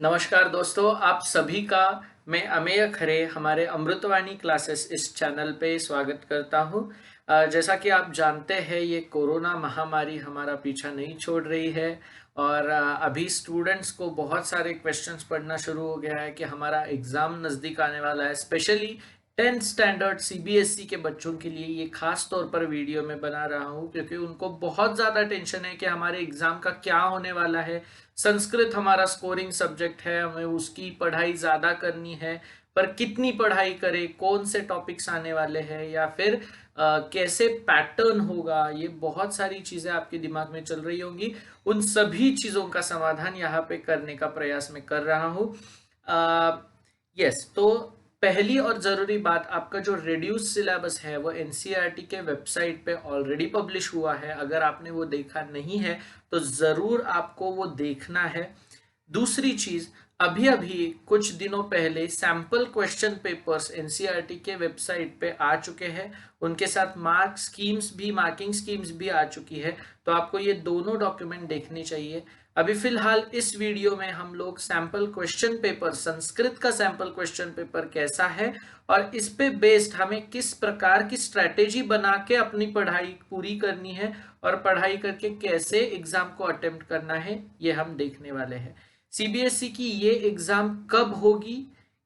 नमस्कार दोस्तों, आप सभी का मैं अमेय खरे हमारे अमृतवाणी क्लासेस इस चैनल पे स्वागत करता हूँ। जैसा कि आप जानते हैं, ये कोरोना महामारी हमारा पीछा नहीं छोड़ रही है और अभी स्टूडेंट्स को बहुत सारे क्वेश्चंस पढ़ना शुरू हो गया है कि हमारा एग्ज़ाम नज़दीक आने वाला है। स्पेशली 10th स्टैंडर्ड सीबीएसई के बच्चों के लिए ये खास तौर पर वीडियो में बना रहा हूँ, क्योंकि उनको बहुत ज़्यादा टेंशन है कि हमारे एग्ज़ाम का क्या होने वाला है। संस्कृत हमारा स्कोरिंग सब्जेक्ट है, हमें उसकी पढ़ाई ज़्यादा करनी है, पर कितनी पढ़ाई करें, कौन से टॉपिक्स आने वाले हैं या फिर कैसे पैटर्न होगा, ये बहुत सारी चीज़ें आपके दिमाग में चल रही होंगी। उन सभी चीज़ों का समाधान यहाँ पे करने का प्रयास मैं कर रहा हूँ। यस, तो पहली और ज़रूरी बात, आपका जो रिड्यूस सिलेबस है वो एनसीईआरटी के वेबसाइट पे ऑलरेडी पब्लिश हुआ है। अगर आपने वो देखा नहीं है तो ज़रूर आपको वो देखना है। दूसरी चीज़, अभी अभी कुछ दिनों पहले सैम्पल क्वेश्चन पेपर्स एनसीईआरटी के वेबसाइट पे आ चुके हैं, उनके साथ मार्किंग स्कीम्स भी आ चुकी है। तो आपको ये दोनों डॉक्यूमेंट देखने चाहिए। अभी फिलहाल इस वीडियो में हम लोग सैम्पल क्वेश्चन पेपर, संस्कृत का सैम्पल क्वेश्चन पेपर कैसा है और इस पे बेस्ड हमें किस प्रकार की स्ट्रैटेजी बना के अपनी पढ़ाई पूरी करनी है और पढ़ाई करके कैसे एग्जाम को अटेम्प्ट करना है, ये हम देखने वाले हैं। सीबीएसई की ये एग्जाम कब होगी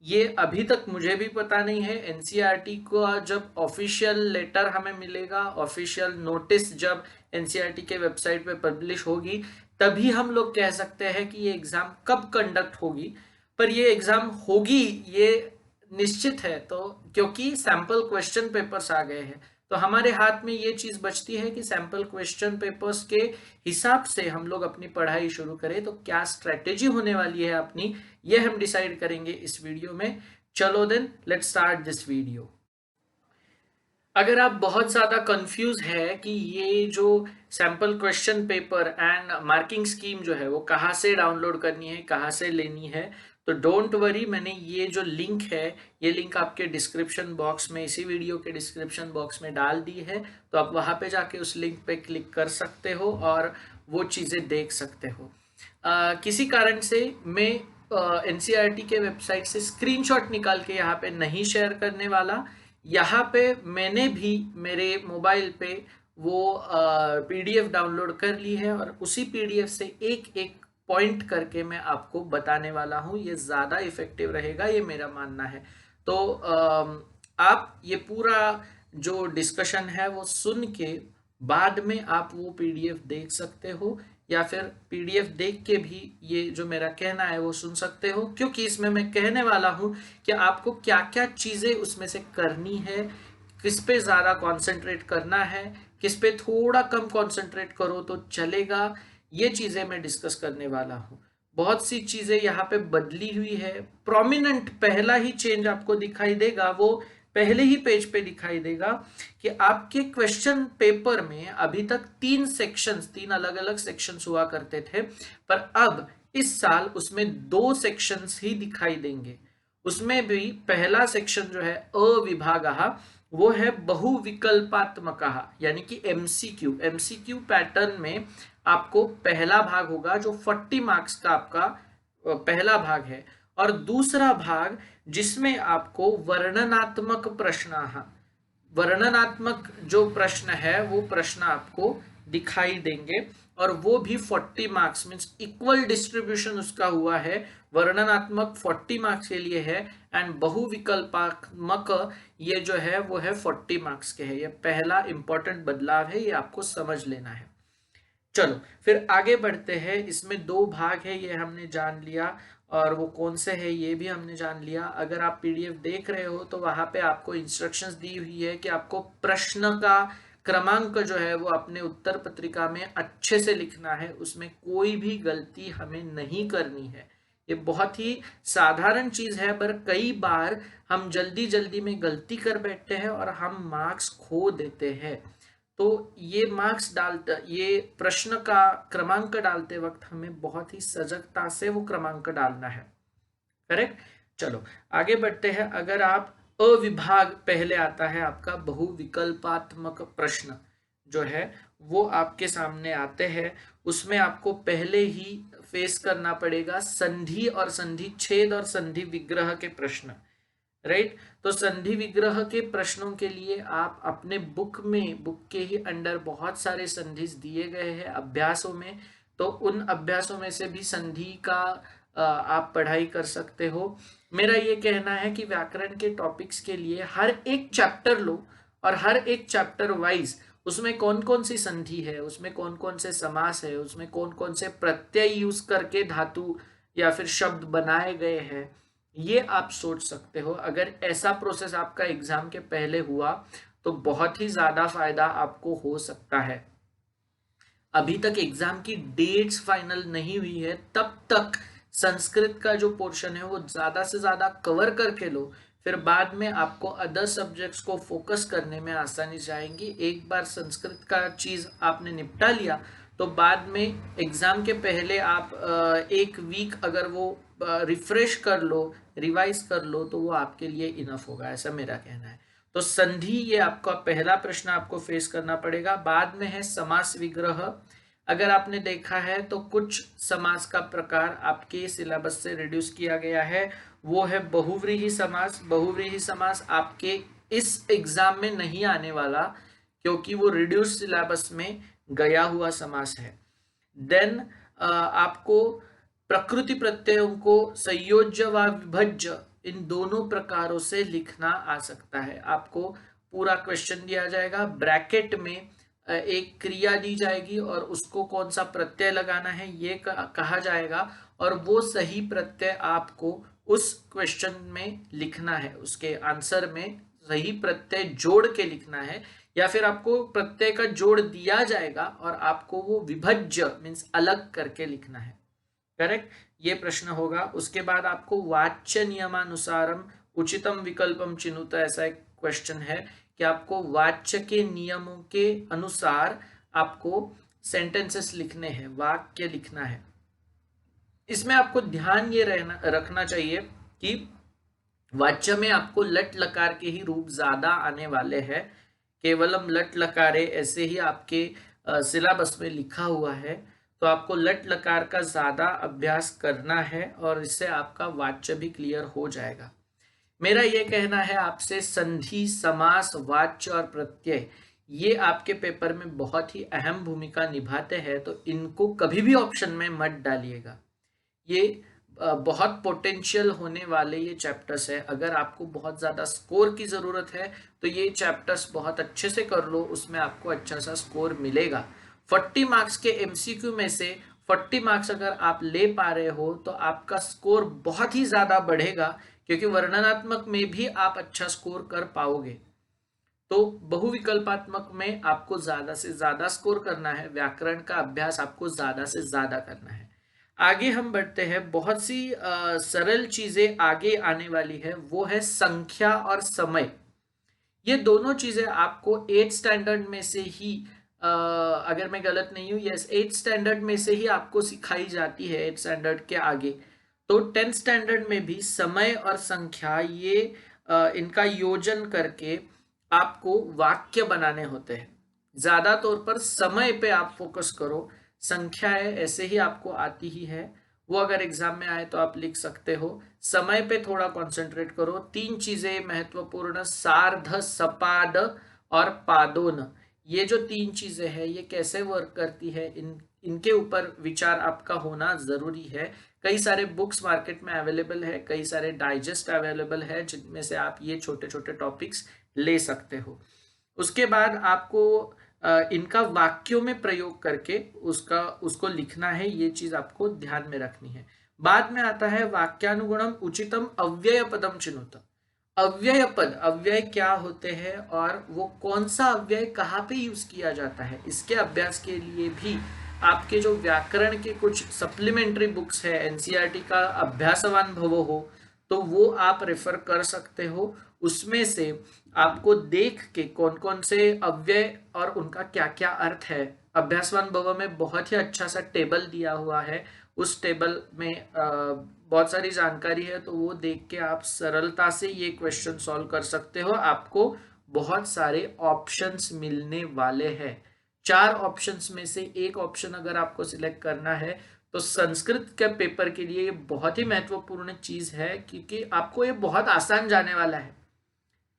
ये अभी तक मुझे भी पता नहीं है। एनसीईआरटी का जब ऑफिशियल लेटर हमें मिलेगा, ऑफिशियल नोटिस जब एनसीईआरटी के वेबसाइट पे पब्लिश होगी, तभी हम लोग कह सकते हैं कि ये एग्जाम कब कंडक्ट होगी। पर ये एग्जाम होगी ये निश्चित है, तो क्योंकि सैंपल क्वेश्चन पेपर्स आ गए हैं, तो हमारे हाथ में ये चीज बचती है कि सैंपल क्वेश्चन पेपर्स के हिसाब से हम लोग अपनी पढ़ाई शुरू करें। तो क्या स्ट्रेटेजी होने वाली है अपनी, ये हम डिसाइड करेंगे इस वीडियो में। चलो then let's start this video. अगर आप बहुत ज़्यादा कंफ्यूज है कि ये जो sample question paper and marking scheme जो है वो कहाँ से डाउनलोड करनी है, कहाँ से लेनी है, तो डोंट वरी, मैंने ये जो लिंक है, ये लिंक आपके डिस्क्रिप्शन बॉक्स में, इसी वीडियो के डिस्क्रिप्शन बॉक्स में डाल दी है। तो आप वहाँ पे जाके उस लिंक पे क्लिक कर सकते हो और वो चीज़ें देख सकते हो। किसी कारण से मैं एनसीईआरटी के वेबसाइट से स्क्रीनशॉट निकाल के यहाँ पे नहीं शेयर करने वाला। यहाँ पे मैंने भी मेरे मोबाइल पे वो पीडीएफ डाउनलोड कर ली है और उसी पीडीएफ से एक एक पॉइंट करके मैं आपको बताने वाला हूँ। ये ज़्यादा इफेक्टिव रहेगा, ये मेरा मानना है। तो आप ये पूरा जो डिस्कशन है वो सुन के बाद में आप वो पीडीएफ देख सकते हो, या फिर पीडीएफ देख के भी ये जो मेरा कहना है वो सुन सकते हो, क्योंकि इसमें मैं कहने वाला हूँ कि आपको क्या क्या चीज़ें उसमें से करनी है, किस पे ज़्यादा कंसंट्रेट करना है, किस पे थोड़ा कम कंसंट्रेट करो तो चलेगा। ये चीज़ें मैं डिस्कस करने वाला हूँ। बहुत सी चीज़ें यहाँ पे बदली हुई है। प्रोमिनेंट पहला ही चेंज आपको दिखाई देगा, वो पहले ही पेज पे दिखाई देगा कि आपके क्वेश्चन पेपर में अभी तक तीन अलग अलग सेक्शंस हुआ करते थे, पर अब इस साल उसमें 2 सेक्शंस ही दिखाई देंगे। उसमें भी पहला सेक्शन जो है अविभागः, वो है बहुविकल्पात्मक, यानी कि एमसीक्यू पैटर्न में आपको पहला भाग होगा जो 40 मार्क्स का आपका पहला भाग है, और दूसरा भाग जिसमें आपको वर्णनात्मक जो प्रश्न है वो प्रश्न आपको दिखाई देंगे, और वो भी 40 मार्क्स, मीन्स इक्वल डिस्ट्रीब्यूशन उसका हुआ है। वर्णनात्मक 40 मार्क्स के लिए है एंड बहुविकल्पात्मक ये जो है वो है 40 मार्क्स के है। ये पहला इंपॉर्टेंट बदलाव है, ये आपको समझ लेना है। चलो फिर आगे बढ़ते हैं। इसमें 2 भाग है, ये हमने जान लिया, और वो कौन से है ये भी हमने जान लिया। अगर आप पीडीएफ देख रहे हो तो वहां पे आपको इंस्ट्रक्शंस दी हुई है कि आपको प्रश्न का क्रमांक जो है वो अपने उत्तर पत्रिका में अच्छे से लिखना है, उसमें कोई भी गलती हमें नहीं करनी है। ये बहुत ही साधारण चीज है, पर कई बार हम जल्दी जल्दी में गलती कर बैठते हैं और हम मार्क्स खो देते हैं। तो ये प्रश्न का क्रमांक डालते वक्त हमें बहुत ही सजगता से वो क्रमांक डालना है। करेक्ट। चलो आगे बढ़ते हैं। अगर आप अविभाग पहले आता है आपका बहुविकल्पात्मक प्रश्न जो है वो आपके सामने आते हैं। उसमें आपको पहले ही फेस करना पड़ेगा संधि और संधि छेद और संधि विग्रह के प्रश्न, राइट। तो संधि विग्रह के प्रश्नों के लिए आप अपने बुक के ही अंडर बहुत सारे संधिस दिए गए हैं अभ्यासों में, तो उन अभ्यासों में से भी संधि का आप पढ़ाई कर सकते हो। मेरा ये कहना है कि व्याकरण के टॉपिक्स के लिए हर एक चैप्टर लो और हर एक चैप्टर वाइज उसमें कौन कौन सी संधि है, उसमें कौन कौन से समास है, उसमें कौन कौन से प्रत्यय यूज करके धातु या फिर शब्द बनाए गए हैं, ये आप सोच सकते हो। अगर ऐसा प्रोसेस आपका एग्जाम के पहले हुआ तो बहुत ही ज्यादा फायदा आपको हो सकता है। अभी तक एग्जाम की डेट्स फाइनल नहीं हुई है, तब तक संस्कृत का जो पोर्शन है वो ज्यादा से ज्यादा कवर करके लो, फिर बाद में आपको अदर सब्जेक्ट्स को फोकस करने में आसानी जाएगी। एक बार संस्कृत का चीज आपने निपटा लिया तो बाद में एग्जाम के पहले आप एक वीक अगर वो रिफ्रेश कर लो, रिवाइज कर लो, तो वो आपके लिए इनफ होगा, ऐसा मेरा कहना है। तो संधि ये आपका पहला प्रश्न आपको फेस करना पड़ेगा। बाद में है समास विग्रह। अगर आपने देखा है तो कुछ समास का प्रकार आपके सिलेबस से रिड्यूस किया गया है, वो है बहुव्रीहि समास। बहुव्रीहि समास आपके इस एग्जाम में नहीं आने वाला क्योंकि वो रिड्यूस सिलेबस में गया हुआ समास है। देन आपको प्रकृति प्रत्ययों को संयोज्य व विभज्य इन दोनों प्रकारों से लिखना आ सकता है। आपको पूरा क्वेश्चन दिया जाएगा, ब्रैकेट में एक क्रिया दी जाएगी और उसको कौन सा प्रत्यय लगाना है ये कहा जाएगा, और वो सही प्रत्यय आपको उस क्वेश्चन में लिखना है, उसके आंसर में सही प्रत्यय जोड़ के लिखना है, या फिर आपको प्रत्यय का जोड़ दिया जाएगा और आपको वो विभज्य मीन्स अलग करके लिखना है, करेक्ट। ये प्रश्न होगा। उसके बाद आपको वाच्य नियमानुसारम उचितम विकल्पम चिनुत, ऐसा एक क्वेश्चन है कि आपको वाच्य के नियमों के अनुसार आपको सेंटेंसेस लिखने हैं, वाक्य लिखना है। इसमें आपको ध्यान ये रखना चाहिए कि वाच्य में आपको लट लकार के ही रूप ज्यादा आने वाले हैं। केवलम लट लकारे ऐसे ही आपके सिलेबस में लिखा हुआ है, तो आपको लट लकार का ज्यादा अभ्यास करना है और इससे आपका वाच्य भी क्लियर हो जाएगा। मेरा ये कहना है आपसे, संधि, समास, वाच्य और प्रत्यय ये आपके पेपर में बहुत ही अहम भूमिका निभाते हैं, तो इनको कभी भी ऑप्शन में मत डालिएगा। ये बहुत पोटेंशियल होने वाले ये चैप्टर्स है। अगर आपको बहुत ज़्यादा स्कोर की ज़रूरत है तो ये चैप्टर्स बहुत अच्छे से कर लो, उसमें आपको अच्छा सा स्कोर मिलेगा। 40 मार्क्स के एमसीक्यू में से 40 मार्क्स अगर आप ले पा रहे हो तो आपका स्कोर बहुत ही ज़्यादा बढ़ेगा, क्योंकि वर्णनात्मक में भी आप अच्छा स्कोर कर पाओगे। तो बहुविकल्पात्मक में आपको ज़्यादा से ज़्यादा स्कोर करना है, व्याकरण का अभ्यास आपको ज़्यादा से ज़्यादा करना है। आगे हम बढ़ते हैं, बहुत सी सरल चीजें आगे आने वाली है, वो है संख्या और समय। ये दोनों चीजें आपको 8th स्टैंडर्ड में से ही अगर मैं गलत नहीं हूँ, यस 8th स्टैंडर्ड में से ही आपको सिखाई जाती है, 8th स्टैंडर्ड के आगे। तो 10th स्टैंडर्ड में भी समय और संख्या ये इनका योजन करके आपको वाक्य बनाने होते हैं। ज्यादा तौर पर समय पे आप फोकस करो, संख्याएं ऐसे ही आपको आती ही है, वो अगर एग्जाम में आए तो आप लिख सकते हो। समय पे थोड़ा कंसंट्रेट करो। 3 चीजें महत्वपूर्ण, सार्ध, सपाद और पादोन, ये जो 3 चीजें हैं ये कैसे वर्क करती है, इनके ऊपर विचार आपका होना जरूरी है। कई सारे बुक्स मार्केट में अवेलेबल है, कई सारे डाइजेस्ट अवेलेबल है, जिनमें से आप ये छोटे छोटे टॉपिक्स ले सकते हो। उसके बाद आपको इनका वाक्यों में प्रयोग करके उसको लिखना है, ये चीज आपको ध्यान में रखनी है। बाद में आता है वाक्यानुगुणम उचितम अव्यय पदम चिनुत। अव्यय पद, अव्यय क्या होते हैं और वो कौन सा अव्यय कहाँ पे यूज किया जाता है, इसके अभ्यास के लिए भी आपके जो व्याकरण के कुछ सप्लीमेंट्री बुक्स है, एनसीईआरटी का अभ्यासवान भवो हो, तो वो आप रेफर कर सकते हो। उसमें से आपको देख के कौन कौन से अव्यय और उनका क्या क्या अर्थ है, अभ्यासवान भव में बहुत ही अच्छा सा टेबल दिया हुआ है, उस टेबल में बहुत सारी जानकारी है, तो वो देख के आप सरलता से ये क्वेश्चन सॉल्व कर सकते हो। आपको बहुत सारे ऑप्शंस मिलने वाले हैं। 4 ऑप्शंस में से एक ऑप्शन अगर आपको सिलेक्ट करना है तो संस्कृत के पेपर के लिए ये बहुत ही महत्वपूर्ण चीज है, क्योंकि आपको ये बहुत आसान जाने वाला है,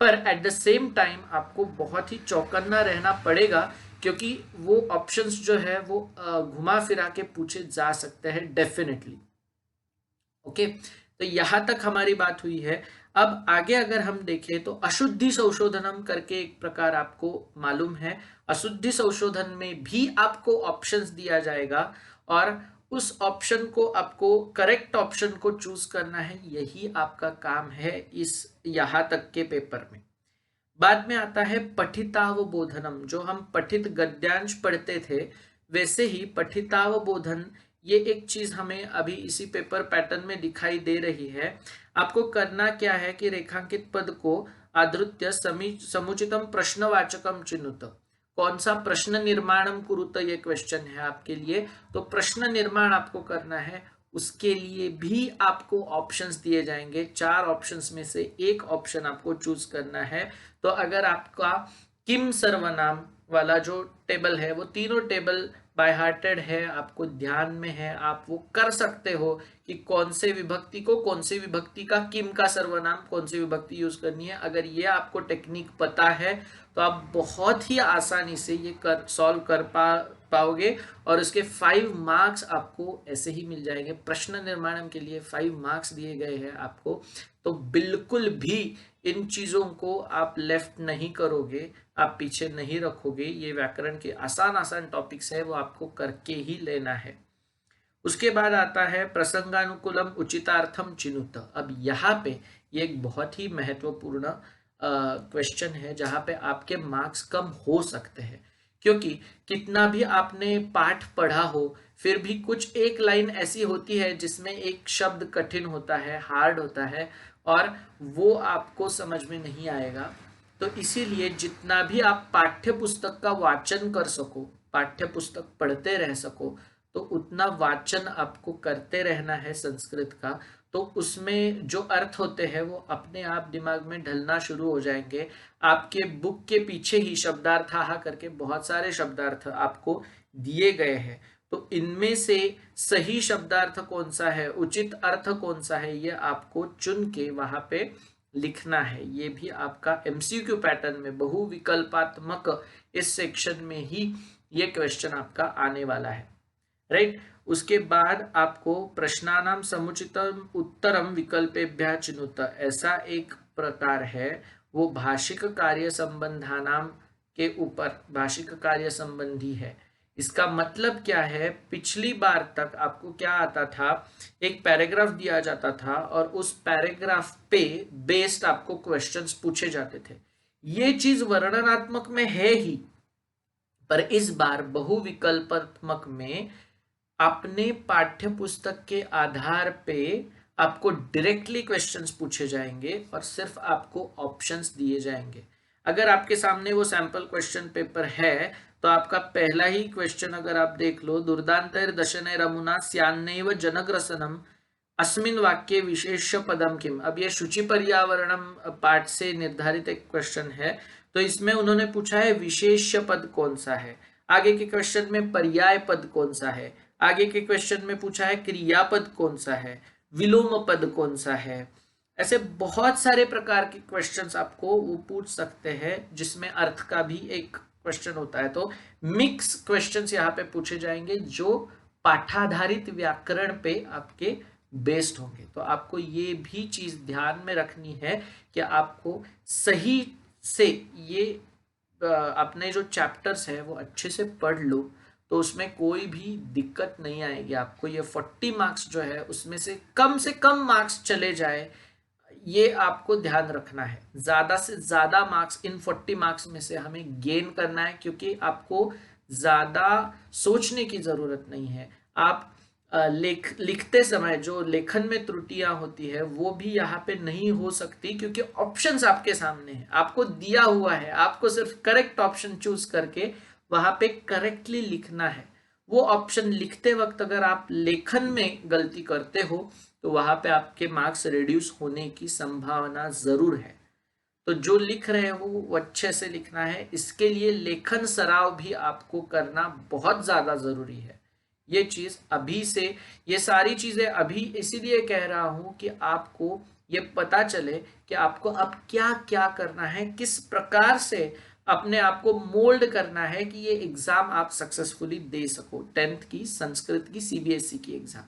पर एट द सेम टाइम आपको बहुत ही चौकन्ना रहना पड़ेगा, क्योंकि वो ऑप्शंस जो है वो घुमा फिरा के पूछे जा सकते हैं डेफिनेटली। ओके, तो यहां तक हमारी बात हुई है। अब आगे अगर हम देखें तो अशुद्धि संशोधनम करके एक प्रकार आपको मालूम है। अशुद्धि संशोधन में भी आपको ऑप्शंस दिया जाएगा और उस ऑप्शन को आपको करेक्ट ऑप्शन को चूज करना है, यही आपका काम है इस यहां तक के पेपर में। बाद में आता है पठितावबोधनम, जो हम पठित गद्यांश पढ़ते थे वैसे ही पठितावबोधन, ये एक चीज हमें अभी इसी पेपर पैटर्न में दिखाई दे रही है। आपको करना क्या है कि रेखांकित पद को आधृत्य समुचितम प्रश्नवाचकम चिन्हुत, कौन सा प्रश्न निर्माणम कुरुत, ये क्वेश्चन है आपके लिए, तो प्रश्न निर्माण आपको करना है। उसके लिए भी आपको ऑप्शंस दिए जाएंगे, 4 ऑप्शंस में से एक ऑप्शन आपको चूज करना है। तो अगर आपका किम सर्वनाम वाला जो टेबल है वो तीनों टेबल बाय हार्टेड है, आपको ध्यान में है, आप वो कर सकते हो कि कौन से विभक्ति को कौन सी विभक्ति का किम का सर्वनाम कौन सी विभक्ति यूज करनी है। अगर ये आपको टेक्निक पता है तो आप बहुत ही आसानी से ये सॉल्व कर पाओगे और उसके 5 मार्क्स आपको ऐसे ही मिल जाएंगे। प्रश्न निर्माण के लिए 5 मार्क्स दिए गए हैं आपको, तो बिल्कुल भी इन चीजों को आप लेफ्ट नहीं करोगे, आप पीछे नहीं रखोगे। ये व्याकरण के आसान आसान टॉपिक्स है, वो आपको करके ही लेना है। उसके बाद आता है प्रसंगानुकूलम उचितार्थम चिनुत। अब यहाँ पे ये एक बहुत ही महत्वपूर्ण क्वेश्चन है जहाँ पे आपके मार्क्स कम हो सकते हैं, क्योंकि कितना भी आपने पाठ पढ़ा हो फिर भी कुछ एक लाइन ऐसी होती है जिसमें एक शब्द कठिन होता है, हार्ड होता है, और वो आपको समझ में नहीं आएगा। तो इसीलिए जितना भी आप पाठ्य पुस्तक का वाचन कर सको, पाठ्य पुस्तक पढ़ते रह सको, तो उतना वाचन आपको करते रहना है संस्कृत का। तो उसमें जो अर्थ होते हैं वो अपने आप दिमाग में ढलना शुरू हो जाएंगे। आपके बुक के पीछे ही शब्दार्थाह करके बहुत सारे शब्दार्थ आपको दिए गए हैं, तो इनमें से सही शब्दार्थ कौन सा है, उचित अर्थ कौन सा है, ये आपको चुन के वहां पे लिखना है। ये भी आपका एमसीक्यू पैटर्न में बहुविकल्पात्मक इस सेक्शन में ही ये क्वेश्चन आपका आने वाला है, राइट। उसके बाद आपको प्रश्नानाम समुचितम उत्तरम विकल्पेभ्यः चिनुत, ऐसा एक प्रकार है, वो भाषिक कार्य संबंधानाम के ऊपर भाषिक कार्य संबंधी है। इसका मतलब क्या है, पिछली बार तक आपको क्या आता था, एक पैराग्राफ दिया जाता था और उस पैराग्राफ पे बेस्ड आपको क्वेश्चंस पूछे जाते थे। ये चीज वर्णनात्मक में है ही, पर इस बार बहुविकल्पात्मक में अपने पाठ्य पुस्तक के आधार पे आपको डायरेक्टली क्वेश्चंस पूछे जाएंगे और सिर्फ आपको ऑप्शंस दिए जाएंगे। अगर आपके सामने वो सैंपल क्वेश्चन पेपर है तो आपका पहला ही क्वेश्चन अगर आप देख लो, दुर्दांतर दशनैरमुना स्यान्नैव जनग्रसनम अस्मिन वाक्ये विशेष पदम किम। अब ये शुचि पर्यावरणम पाठ से निर्धारित एक क्वेश्चन है, तो इसमें उन्होंने पूछा है विशेष पद कौन सा है, आगे के क्वेश्चन में पर्याय पद कौन सा है, आगे के क्वेश्चन में पूछा है क्रियापद कौन सा है, विलोम पद कौन सा है। ऐसे बहुत सारे प्रकार के क्वेश्चंस आपको वो पूछ सकते हैं, जिसमें अर्थ का भी एक क्वेश्चन होता है। तो मिक्स क्वेश्चंस यहाँ पे पूछे जाएंगे जो पाठाधारित व्याकरण पे आपके बेस्ड होंगे। तो आपको ये भी चीज ध्यान में रखनी है कि आपको सही से ये अपने जो चैप्टर्स है वो अच्छे से पढ़ लो, तो उसमें कोई भी दिक्कत नहीं आएगी आपको। ये 40 मार्क्स जो है उसमें से कम मार्क्स चले जाए, ये आपको ध्यान रखना है। ज्यादा से ज्यादा मार्क्स इन 40 मार्क्स में से हमें गेन करना है, क्योंकि आपको ज्यादा सोचने की जरूरत नहीं है। आप लिखते समय जो लेखन में त्रुटियां होती है वो भी यहाँ पे नहीं हो सकती, क्योंकि ऑप्शंस आपके सामने है, आपको दिया हुआ है, आपको सिर्फ करेक्ट ऑप्शन चूज करके वहां पे करेक्टली लिखना है। वो ऑप्शन लिखते वक्त अगर आप लेखन में गलती करते हो तो वहां पे आपके मार्क्स रिड्यूस होने की संभावना जरूर है। तो जो लिख रहे हो वो अच्छे से लिखना है। इसके लिए लेखन सराव भी आपको करना बहुत ज़्यादा ज़रूरी है। ये चीज़ अभी से, ये सारी चीज़ें अभी इसीलिए कह रहा हूँ कि आपको ये पता चले कि आपको अब क्या क्या करना है, किस प्रकार से अपने आप को मोल्ड करना है कि ये एग्ज़ाम आप सक्सेसफुली दे सको, 10th की संस्कृत की सीबीएसई की एग्ज़ाम,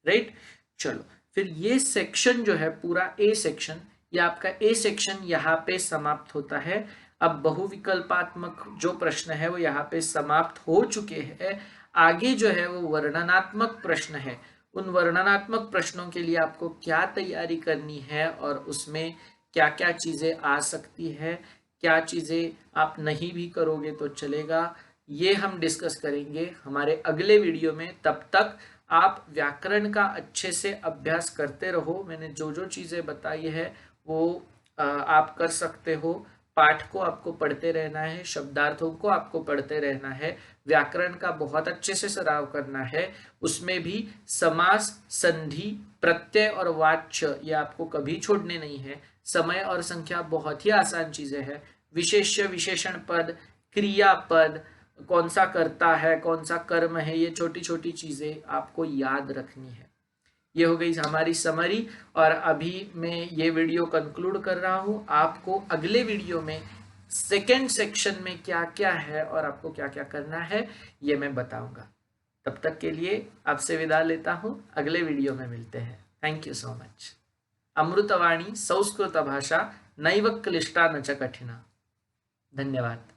राइट। चलो फिर ये सेक्शन जो है पूरा ए सेक्शन, ये आपका ए सेक्शन यहाँ पे समाप्त होता है। अब बहुविकल्पात्मक जो प्रश्न है वो यहाँ पे समाप्त हो चुके हैं। आगे जो है वो वर्णनात्मक प्रश्न है। उन वर्णनात्मक प्रश्नों के लिए आपको क्या तैयारी करनी है और उसमें क्या क्या चीज़ें आ सकती है, क्या चीज़ें आप नहीं भी करोगे तो चलेगा, ये हम डिस्कस करेंगे हमारे अगले वीडियो में। तब तक आप व्याकरण का अच्छे से अभ्यास करते रहो। मैंने जो जो चीज़ें बताई है वो आप कर सकते हो। पाठ को आपको पढ़ते रहना है, शब्दार्थों को आपको पढ़ते रहना है, व्याकरण का बहुत अच्छे से सराव करना है। उसमें भी समास, संधि, प्रत्यय और वाच्य ये आपको कभी छोड़ने नहीं है। समय और संख्या बहुत ही आसान चीजें हैं। विशेष्य, विशेषण पद, क्रियापद, कौन सा करता है, कौन सा कर्म है, ये छोटी छोटी चीजें आपको याद रखनी है। ये हो गई हमारी समरी, और अभी मैं ये वीडियो कंक्लूड कर रहा हूँ। आपको अगले वीडियो में सेकेंड सेक्शन में क्या क्या है और आपको क्या क्या करना है ये मैं बताऊंगा। तब तक के लिए आपसे विदा लेता हूँ, अगले वीडियो में मिलते हैं। Thank you so much. Amritvani Sanskrit भाषा नैव क्लिष्टा न च कठिना। धन्यवाद।